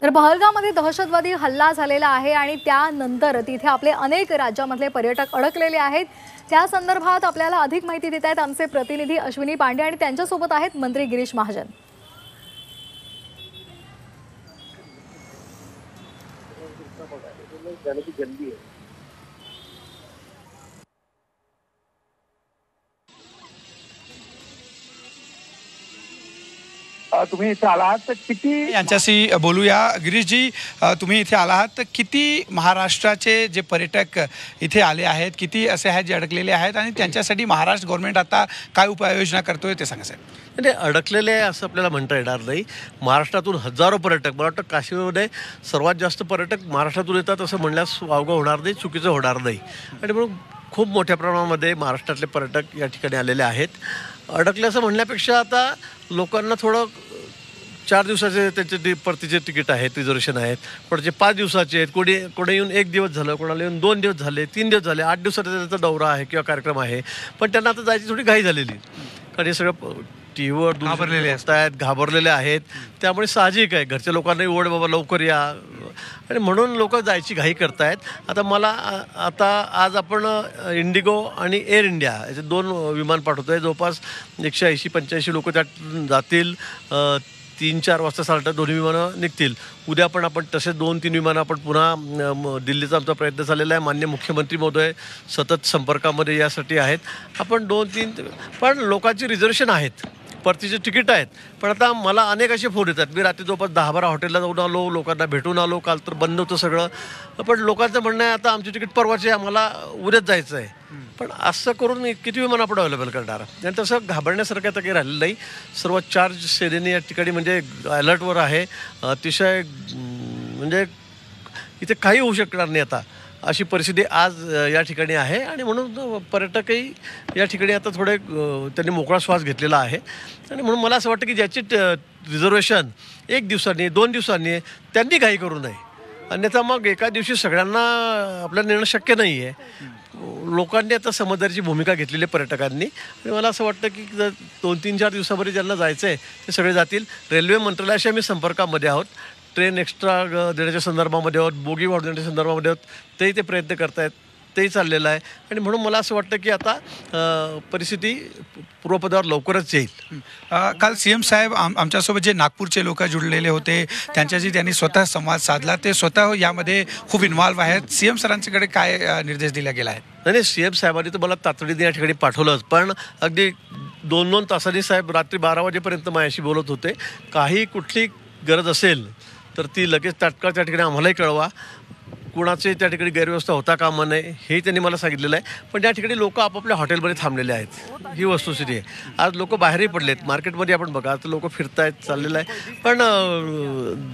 तर पहलगाममध्ये दहशतवादी हल्ला झालेला आहे आणि त्यानंतर तिथे आपले अनेक राज्यामधले पर्यटक अडकलेले आहेत। त्या संदर्भात आपल्याला अधिक माहिती देत आहेत आमचे प्रतिनिधी अश्विनी पांडे आणि त्यांच्यासोबत आहेत मंत्री गिरीश महाजन। तुम्ही इथे आलात तर किती यांच्याशी बोलूया। गिरीशजी, तुम्ही इथे आलात तर किती महाराष्ट्राचे जे पर्यटक इथे आले आहेत, किती असे आहेत जे अडकलेले आहेत आणि त्यांच्यासाठी महाराष्ट्र गव्हर्नमेंट आता काय उपाययोजना करतोय ते सांगा साहेब। म्हणजे अडकलेले असं आपल्याला म्हणता येणार नाही। महाराष्ट्रातून हजारो पर्यटक, मला वाटतं काशीमध्ये सर्वात जास्त पर्यटक महाराष्ट्रातून येतात असं म्हणल्यास वावगं होणार नाही, चुकीचं होणार नाही। आणि म्हणून खूप मोठ्या प्रमाणामध्ये महाराष्ट्रातले पर्यटक या ठिकाणी आलेले आहेत। अडकले असं म्हणण्यापेक्षा आता लोकांना थोडं 4 दिवसाचे त्यांचे परतीचे तिकीट आहेत, रिझर्वेशन आहेत, कोणाचे 5 दिवसाचे आहेत, कोणी येऊन 1 दिवस झालं, कोणाला येऊन 2 दिवस झाले, 3 दिवस झाले, 8 दिवसाचा त्यांचा दौरा आहे किंवा कार्यक्रम आहे। पण त्यांना आता जायची थोडी घाई झालेली, कारण हे सगळं टी व्हीवर घाबरलेले असतात, घाबरलेले आहेत। त्यामुळे साहजिक आहे, घरच्या लोकांनाही ओढ बाबा लवकर या, आणि म्हणून लोक जायची घाई करतायत। आता आज आपण इंडिगो आणि एअर इंडिया याचे 2 विमान पाठवतोय। जवळपास 180-85 लोक त्यात जातील। 3-4 वाजता साधारण दोन्ही विमानं निघतील। उद्या पण आपण तसे 2-3 विमानं आपण पुन्हा दिल्लीचा आमचा प्रयत्न झालेला आहे। माननीय मुख्यमंत्री महोदय सतत संपर्कामध्ये यासाठी आहेत। आपण 2-3 पण लोकांची रिझर्वेशन आहेत, परतीचे तिकीट आहेत। पण आता मला अनेक असे फोन येतात। मी रात्री जवळपास 10-12 हॉटेलला जाऊन आलो, लोकांना भेटून आलो। काल तर बंद होतं सगळं, पण लोकांचं म्हणणं आहे आता आमची तिकीट परवाचे, आम्हाला उद्याच जायचं आहे। पण असं करून किती विमान आपण अवेलेबल करणार? आणि तसं घाबरण्यासारखं आता काही राहिलेलं नाही। सर्व चार्ज सेनेने या ठिकाणी म्हणजे अलर्टवर आहे। अतिशय म्हणजे इथे काही होऊ शकणार नाही आता, अशी परिस्थिती आज या ठिकाणी आहे। आणि म्हणून पर्यटकही या ठिकाणी आता थोडे त्यांनी मोकळा श्वास घेतलेला आहे। आणि म्हणून मला असं वाटतं की ज्याची रिझर्वेशन 1 दिवसांनी 2 दिवसांनी त्यांनी घाई करू नये, अन्यथा मग एका दिवशी सगळ्यांना आपल्याला नेणं शक्य नाही आहे। लोकांनी आता समजदारीची भूमिका घेतलेली आहे पर्यटकांनी, आणि मला असं वाटतं की 2-3-4 दिवसाभरी ज्यांना जायचं आहे ते सगळे जातील। रेल्वे मंत्रालयाशी आम्ही संपर्कामध्ये आहोत, ट्रेन एक्स्ट्रा देण्याच्या संदर्भामध्ये आहोत, बोगी वाढवण्याच्या संदर्भामध्ये आहोत, तेही ते प्रयत्न करतायत, तेही चाललेलं आहे। आणि म्हणून मला असं वाटतं की आता परिस्थिती पूर्वपदावर लवकरच येईल। काल सीएम साहेब आमच्यासोबत जे नागपूरचे लोक जुळलेले होते त्यांच्याशी त्यांनी स्वतः संवाद साधला, ते स्वतः यामध्ये खूप इन्व्हॉल्व आहेत। सीएम सरांच्याकडे काय निर्देश दिला गेला आहे? नाही, सीएम साहेबांनी तर मला तातडीने या ठिकाणी पाठवलंच, पण अगदी 2-2 तासांनी साहेब रात्री 12 वाजेपर्यंत माझ्याशी बोलत होते। काही कुठली गरज असेल तर ती लगेच तात्काळ त्या ठिकाणी आम्हालाही कळवा, कुणाचे त्या ठिकाणी गैरव्यवस्था होता कामा नये हे त्यांनी मला सांगितलेलं आहे। पण त्या ठिकाणी लोक आपापल्या हॉटेलमध्ये थांबलेले आहेत, ही वस्तुस्थिती आहे। आज लोक बाहेरही पडलेत, मार्केटमध्ये आपण बघा तर लोक फिरतायत, चाललेलं आहे। पण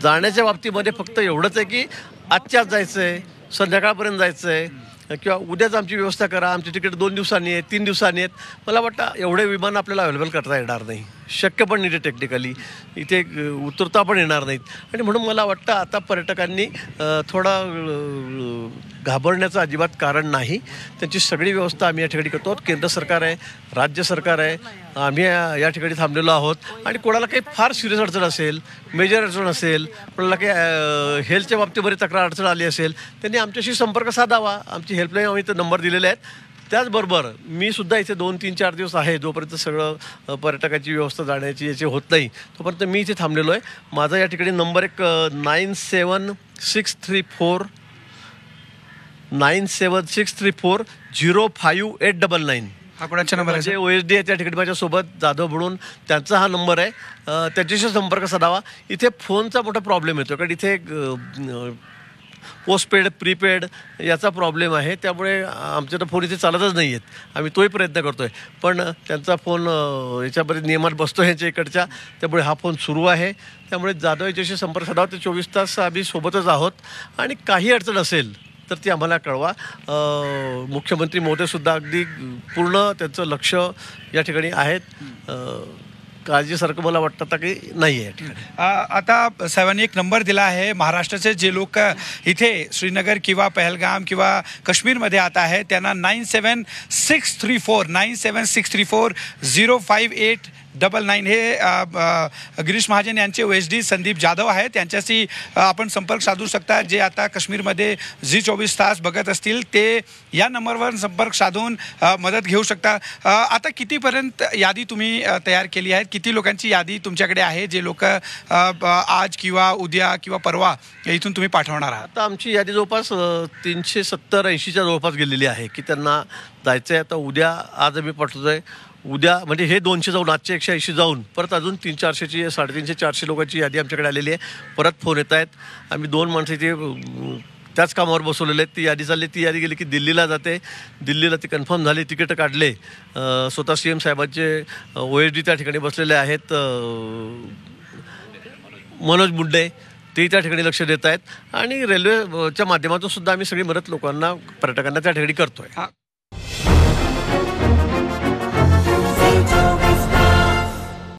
जाण्याच्या बाबतीमध्ये फक्त एवढंच आहे की आजच्याच जायचं आहे, संध्याकाळपर्यंत जायचं आहे, किंवा उद्याच आमची व्यवस्था करा, आमची तिकीट 2 दिवसांनी आहेत, 3 दिवसांनी आहेत। मला वाटतं एवढे विमान आपल्याला अवेलेबल करता येणार नाही, शक्य पण नाही टेक्निकली, इथे उतरता पण येणार नाहीत। आणि म्हणून मला वाटतं आता पर्यटकांनी थोडा घाबरण्याचं अजिबात कारण नाही। त्यांची सगळी व्यवस्था आम्ही या ठिकाणी करतो। केंद्र सरकार आहे, राज्य सरकार आहे, आम्ही या ठिकाणी थांबलेलो आहोत। आणि कोणाला काही फार सिरियस अडचण असेल, मेजर अडचण असेल, कोणाला काही हेल्थच्या बाबतीमध्ये तक्रार अडचण आली असेल, त्यांनी आमच्याशी संपर्क साधावा। आमची हेल्पलाईन आम्ही इथं नंबर दिलेले आहेत। त्याचबरोबर मी सुद्धा इथे 2-3-4 दिवस आहे, जोपर्यंत सगळं पर्यटकाची व्यवस्था जाण्याची याची होत नाही तोपर्यंत मी इथे थांबलेलो आहे। माझा या ठिकाणी नंबर एक 9763405899 हा कोणाचा नंबर आहे? OSD आहे त्या ठिकाणी माझ्यासोबत जाधव म्हणून, त्यांचा हा नंबर आहे। त्याच्याशी संपर्क साधावा। इथे फोनचा मोठा प्रॉब्लेम येतो, कारण इथे पोस्टपेड प्रीपेड याचा प्रॉब्लेम आहे, त्यामुळे आमच्या तर फोन इथे चालतच नाही आहेत। आम्ही तोही प्रयत्न करतो आहे, पण त्यांचा फोन याच्यामध्ये नियमात बसतो ह्यांच्या इकडच्या, त्यामुळे हा फोन सुरू आहे। त्यामुळे जाधव याच्याशी संपर्क साधावा। ते 24 तास आम्ही सोबतच आहोत, आणि काही अडचण असेल तर ती आम्हाला कळवा। मुख्यमंत्री महोदयसुद्धा अगदी पूर्ण त्यांचं लक्ष या ठिकाणी आहेत। काळजीसारखं मला वाटतं आता काही नाही आहे। आता साहेबांनी एक नंबर दिला आहे, महाराष्ट्राचे जे लोक इथे श्रीनगर किंवा पहलगाम किंवा काश्मीरमध्ये आता आहेत त्यांना 97634 058 99 हे गिरीश महाजन यांचे OSD संदीप जाधव आहेत. त्यांच्याशी आपण संपर्क साधू शकता. जे आता काश्मीरमध्ये Zee24 तास बघत असतील ते या नंबरवर संपर्क साधून मदत घेऊ शकता. आता कितीपर्यंत यादी तुम्ही तयार केली आहे? किती लोकांची यादी तुमच्याकडे आहे जे लोक आज किंवा उद्या किंवा परवा इथून तुम्ही पाठवणार आहात? आता आमची यादी जवळपास 370-80च्या जवळपास गेलेली आहे की त्यांना जायचं आहे. आता उद्या आज आम्ही पाठवतो आहे. उद्या म्हणजे हे 200 जाऊन आजचे 180 जाऊन परत अजून 300-400ची 350-400 लोकांची यादी आमच्याकडे आलेली आहे. परत फोन येत आहेत. आम्ही 2 माणसं इथे त्याच कामावर बसवलेले आहेत. ती यादी चालली. ती यादी गेली की दिल्लीला जाते. दिल्लीला ती कन्फर्म झाली, तिकीटं काढले. स्वतः CM साहेबांचे OSD त्या ठिकाणी बसलेले आहेत. मनोज मुंडे ते त्या ठिकाणी लक्ष देत आहेत आणि रेल्वेच्या माध्यमातून सुद्धा आम्ही सगळी मदत लोकांना पर्यटकांना त्या ठिकाणी करतोय.